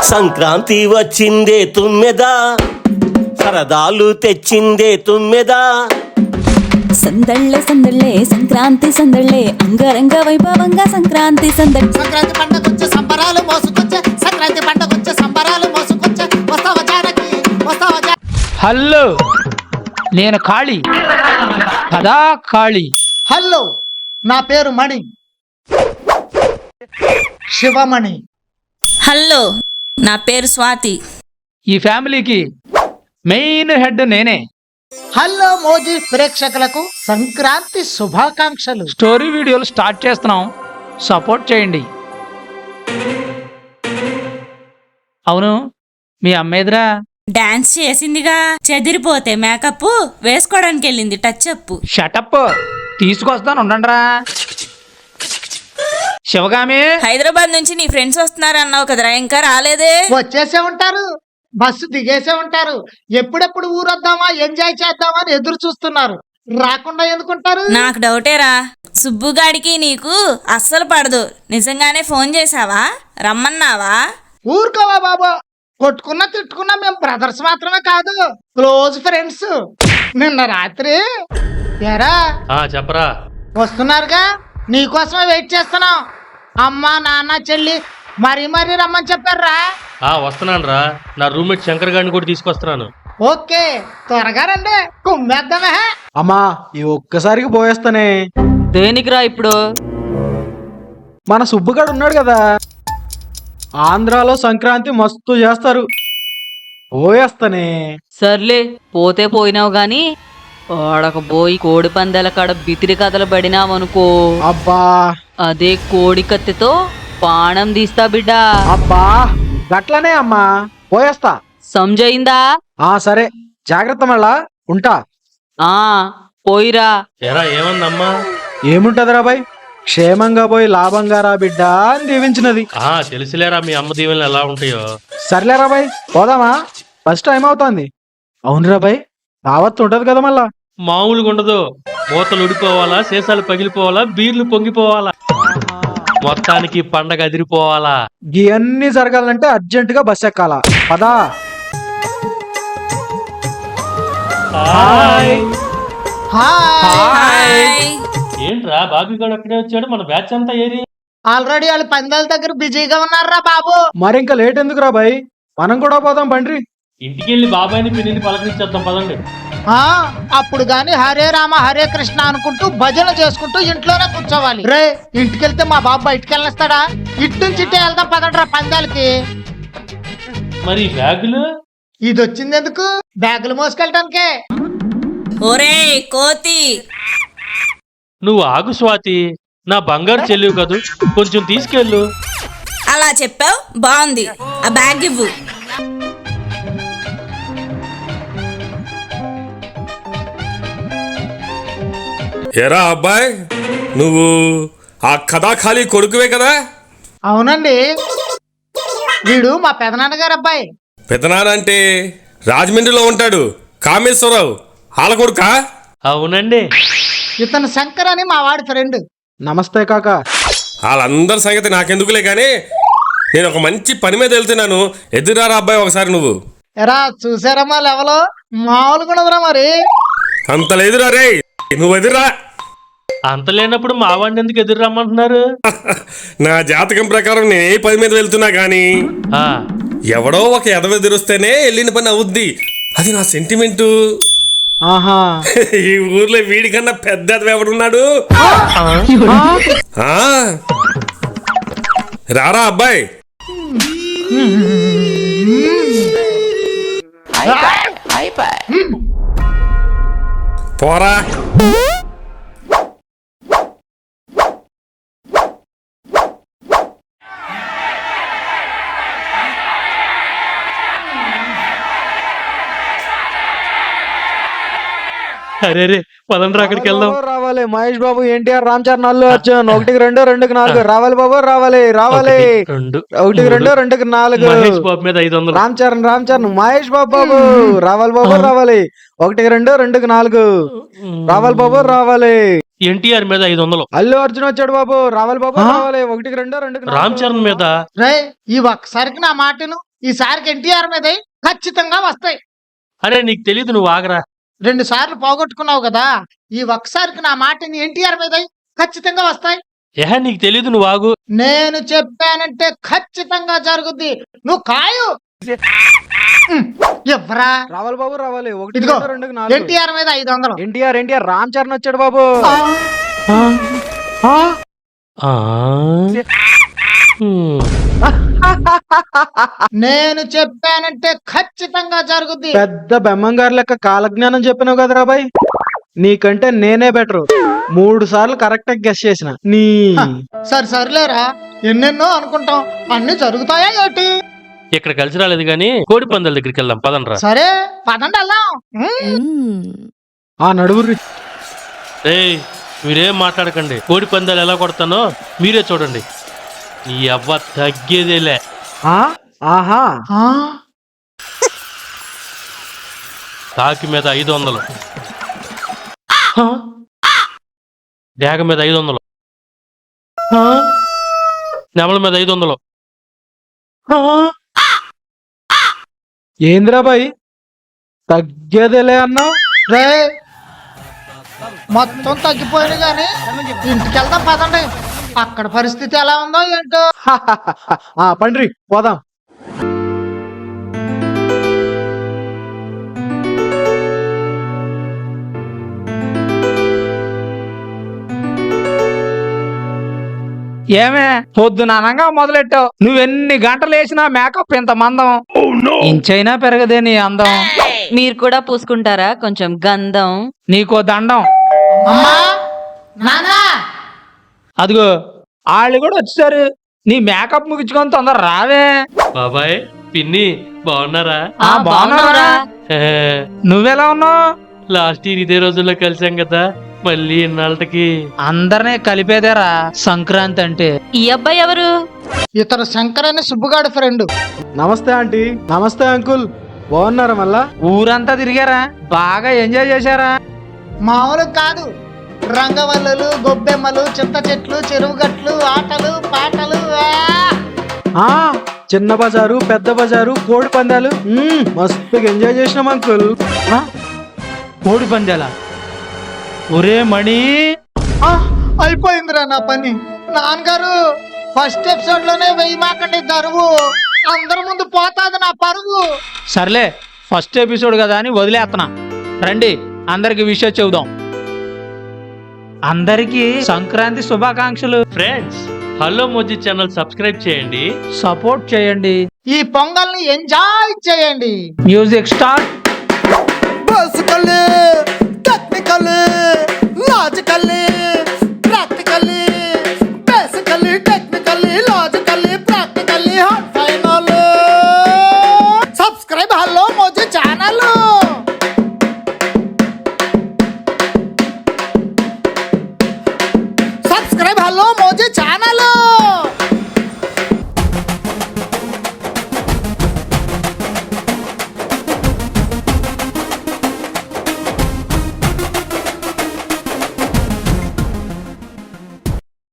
సంక్రాంతి వచ్చిందే తుమ్మెద, సరదాలు తెచ్చిందే తుమ్మెద. సందళ్ళే సందళ్ళే సంక్రాంతి సందళ్ళే అంగరంగ వైభవంగా సంక్రాంతి సందడి. సంక్రాంతి పండగొచ్చే సంబరాలు మోసుకొచ్చే, సంక్రాంతి పండగొచ్చే సంబరాలు మోసుకొచ్చే, వస్తావా జానకి వస్తావా జా. హలో, నేను కాళీ కదా కాళీ. హలో, నా పేరు మణి, శివమణి. హలో, నా పేరు స్వాతి. ఈ ఫ్యామిలీకి మెయిన్ హెడ్ నేనే. హలో మోజీ ప్రేక్షకులకు సంక్రాంతి శుభాకాంక్షలు. స్టోరీ వీడియోలు స్టార్ట్ చేస్తున్నాం, సపోర్ట్ చేయండి. అవును, మీ అమ్మేదిరా? డాన్స్ చేసిందిగా, చెదిరిపోతే మేకప్ వేసుకోవడానికి వెళ్ళింది టచ్ అప్. షటప్, తీసుకొస్తాను ఉండండిరా. శివగామి, హైదరాబాద్ నుంచి నీ ఫ్రెండ్స్ వస్తున్నారు అన్నావు కదరా, ఇంకా రాలేదే? వచ్చేసే ఉంటారు, బస్సు దిగేసే ఉంటారు. ఎప్పుడెప్పుడు ఊరొద్దామా ఎంజాయ్ చేద్దామా అని ఎదురు చూస్తున్నారు. రాకుండా ఎందుకుంటారు? నాకు డౌటేరా, సుబ్బుగాడికి నీకు అస్సలు పడదు. నిజంగానే ఫోన్ చేసావా, రమ్మన్నావా? ఊరుకోవా బాబు, కొట్టుకున్నా తిట్టుకున్నా మేము బ్రదర్స్ మాత్రమే కాదు, క్లోజ్ ఫ్రెండ్స్. నిన్న రాత్రి ఎరా చెప్పరా, వస్తున్నారుగా, నీకోసమే వెయిట్ చేస్తున్నాం. అమ్మ నాన్న చెల్లి మరీ మరీ రమ్మని చెప్పారా? వస్తున్నాను రా, నా రూమ్మేట్ శంకర్ గారిని కూడా తీసుకొస్తున్నాను. ఓకే, త్వరగా రండి, కుమ్మేద్దామే. అమ్మా ఈ ఒక్కసారికి పోయేస్తానే. దేనికిరా ఇప్పుడు? మన సుబ్బుగాడు ఉన్నాడు కదా, ఆంధ్రాలో సంక్రాంతి మస్తు చేస్తారు, పోయేస్తానే. సర్లే, పోతే పోయినావు గాని ఆడక పోయి కోడి పందాల కాడ బితిరి కథలు పడినావనుకో, అబ్బా అదే కోడి కత్తితో పాణం తీస్తా బిడ్డా. అబ్బా గట్లనే అమ్మా, పోయేస్తా. సంజయిందా? సరే, జాగ్రత్త, మళ్ళా ఉంటా. పోయిరా. ఎరా ఏమందమ్మా? ఏముంటదిరా బాయ్, క్షేమంగా పోయి లాభంగా రా బిడ్డ అని దీవించినది. తెలుసులేరా మీ అమ్మ దీవెనలు ఎలా ఉంటాయో. సర్లేరా బాయ్, పోదామా? ఫస్ట్ టైం అవుతుంది. అవునురా బాయ్, దావత్ ఉంటది కదా మళ్ళా. మామూలుగా ఉండదు, మూతలు ఉడిపోవాలా, సీసాలు పగిలిపోవాలా, బీర్లు పొంగిపోవాలా, మొత్తానికి పండగ అదిరిపోవాలా. ఇవన్నీ జరగాలంటే అర్జెంట్ గా బస్ ఎక్కాలా. పదా. హాయ్. ఏంట్రా బాబీ గారు అక్కడే వచ్చాడు, మన బ్యాచ్ అంతా ఏరి. ఆల్రెడీ వాళ్ళు పందాల దగ్గర బిజీగా ఉన్నారా బాబు. మరి ఇంకా లేట్ ఎందుకురా బాయ్, మనం కూడా పోదాం బండ్రి. ఇంటికి వెళ్ళి బాబాయిని పిన్నిని పలకరించేద్దాం పదండి. అప్పుడు గాని హరే రామ హరే కృష్ణ అనుకుంటూ భజన చేసుకుంటూ ఇంట్లోనే కూర్చోవాలి. రే, ఇంటికెళ్తే మా బాబు బయటికి వెళ్ళేస్తాడా? ఇటు నుంచి ఇట్టే వెళ్దాం పదట్రా పందాలకి. మరి బ్యాగులు? ఇది వచ్చింది ఎందుకు? బ్యాగులు మోసుకెళ్ళటానికే. ఒరే కోతి, నువ్వు ఆగు స్వాతి, నా బంగారు చెల్లివి కదూ, కొంచెం తీసుకెళ్ళు. అలా చెప్పావు, బాగుంది. ఆ బ్యాగ్ ఇవ్వు. ఎరా అబ్బాయి, నువ్వు ఆ కథాఖాళీ కొడుకువే కదా? అవునండి, వీడు మా పెదనాన్నగారు అబ్బాయి. పెదనాన్న అంటే రాజమండ్రిలో ఉంటాడు, కామేశ్వరరావు వాళ్ళ కొడుకా? అవునండి. ఇతను శంకర్ అని మా వాడి ఫ్రెండ్. నమస్తే కాక. వాళ్ళందరి సంగతి నాకెందుకులే గాని, నేను ఒక మంచి పని మీద వెళ్తున్నాను, ఎదురారా అబ్బాయి ఒకసారి నువ్వు. ఎరా చూసారమ్మా లెవలో, మామూలుగా ఉండదురా మరి. అంత లేదురా రే, నువ్వు ఎదురా. అంత లేనప్పుడు మా వాడిని ఎందుకు ఎదురు రమ్మంటున్నారు? నా జాతకం ప్రకారం నేను ఏ పని మీద వెళ్తున్నా గాని ఎవడో ఒక ఎదవ ఎదురొస్తేనే వెళ్ళిన పని అవుద్ది, అది నా సెంటిమెంటు. ఆహా, ఈ ఊర్లో వీడికన్నా పెద్ద ఎదవ ఎవడున్నాడు? రారా అబ్బాయి. పోరా. అరే రే, పదండ్రా అక్కడికి వెళ్దాం. రావాలి మహేష్ బాబు, ఎన్టీఆర్, రామ్ చరణ్, అల్లు అర్జున్. 1, 2, 2, 4 రావాలి బాబు, రావాలి రావాలి. 1, 2, 2, 4 మహేష్ బాబు మీద 500. రామ్ చరణ్, మహేష్ బాబు రావాలి బాబు, రావాలి. 1, 2, 2, 4 రావాలి బాబు, రావాలి. ఎన్టీఆర్ మీద 500. అల్లు అర్జున్ వచ్చాడు బాబు, రావాలి బాబు, రావాలి. 1, 2, 2 రామ్ చరణ్ మీద. రే, ఈ ఒక్కసారికి నా మాటను, ఈసారికి ఎన్టీఆర్ మీద ఖచ్చితంగా వస్తాయి. అరే నీకు తెలీదు, నువ్వు ఆగరా. 2 సార్లు పోగొట్టుకున్నావు కదా, ఈ ఒక్కసారికి నా మాటని ఎన్టీఆర్ మీద ఖచ్చితంగా వస్తాయి. నీకు తెలీదు, నువ్వు ఆగు. నేను చెప్పానంటే ఖచ్చితంగా జరుగుద్ది. నువ్వు కాయు. ఎవ్వరా? రావాలి బాబు రావాలి. 1 ఇదిగో 2 4 ఎన్టీఆర్ మీద 500. ఎన్టీఆర్ రామ్ చరణ్ వచ్చాడు బాబు. ఆ. హ్మ్. నేను చెప్పానంటే ఖచ్చితంగా జరుగుద్ది. పెద్ద బెమ్మంగారు లెక్క కాలజ్ఞానం చెప్పినావు కదరా బాయ్. నీకంటే నేనే బెటర్. 3 సార్లు కరెక్ట్ గా గెస్ చేసిన. నీ సర్లేరా, ఎన్నెన్నో అనుకుంటాం, అన్ని జరుగుతాయా ఏంటి? ఇక్కడ కలిసి రాలేదు గాని కోడి పందాల దగ్గరికి వెళ్దాం పదండ్రా. సరే పదండి వెళ్దాం. ఆ నడుగురి. ఏయ్ మీరేం మాట్లాడకండి, కోడి పందాలు ఎలా కొడతానో మీరే చూడండి. నీ అవ్వ తగ్గేదేలే. ఆహా కాకి మీద 500, డేగ మీద 500, నెమల మీద 500. ఏంద్రా బాయ్ తగ్గేదేలే అన్నావు. రే మొత్తం తగ్గిపోయింది కానీ ఇంటికి వెళ్దాం పదండి. అక్కడ పరిస్థితి ఎలా ఉందో ఏంటో. పండ్రి పోదాం. ఏమే పొద్దుననంగా మొదలెట్టావు. నువ్వెన్ని గంటలు వేసినా మేకప్ ఇంత మందం ఇంచైనా పెరగదే నీ అందం. మీరు కూడా పూసుకుంటారా కొంచెం గంధం? నీకో దండం. అమ్మా నానా, అదిగో వాళ్ళు కూడా వచ్చారు. నీ మేకప్ ముగించుకొని తొందర రావే. బాబాయ్ పిన్ని బాగున్నారా? బాగున్నావురా. నువ్వెలా ఉన్నావు? లాస్ట్ ఇయర్ ఇదే రోజుల్లో కలిసాం కదా, మళ్ళీ ఇన్నాళ్ళకి. అందరినీ కలిపేదేరా సంక్రాంతి అంటే. ఈ అబ్బాయి ఎవరు? ఇతను శంకర్ అని సుబ్బుగాడి ఫ్రెండ్. నమస్తే ఆంటీ. నమస్తే అంకుల్. బాగున్నారా? మళ్ళా ఊరంతా తిరిగారా? బాగా ఎంజాయ్ చేశారా? మామూలు కాదు, రంగవల్లులు, గొబ్బెమ్మలు, చింత చెట్లు, చెరువు గట్లు, ఆటలు పాటలు. చిన్న బజారు, పెద్ద బజారు, కోడి పందాలు మస్తుగా ఎంజాయ్ చేసినాం అంకుల్. కోడి పందాలా? ఒరే మణి, అయిపోయిందిరా నా పని. నాన్నగారు ఫస్ట్ ఎపిసోడ్ లోనే వేయమాకండి దరువు. అందరి ముందు పోతాది నా పరువు. సర్లే ఫస్ట్ ఎపిసోడ్ కదా అని వదిలేస్తున్నా. రండి అందరికి విషయం చెబుదాం. అందరికి సంక్రాంతి శుభాకాంక్షలు. Friends, hello Moji channel subscribe చేయండి, సపోర్ట్ చేయండి. ఈ పొంగల్ని ఎంజాయ్ చేయండి. Music start. బస్కలే టెక్నికలే లాజికలే ప్రాక్టికలే బేసికలే టెక్నికలే లాజికలే ప్రాక్టికలే hard final. Subscribe hello Moji channel.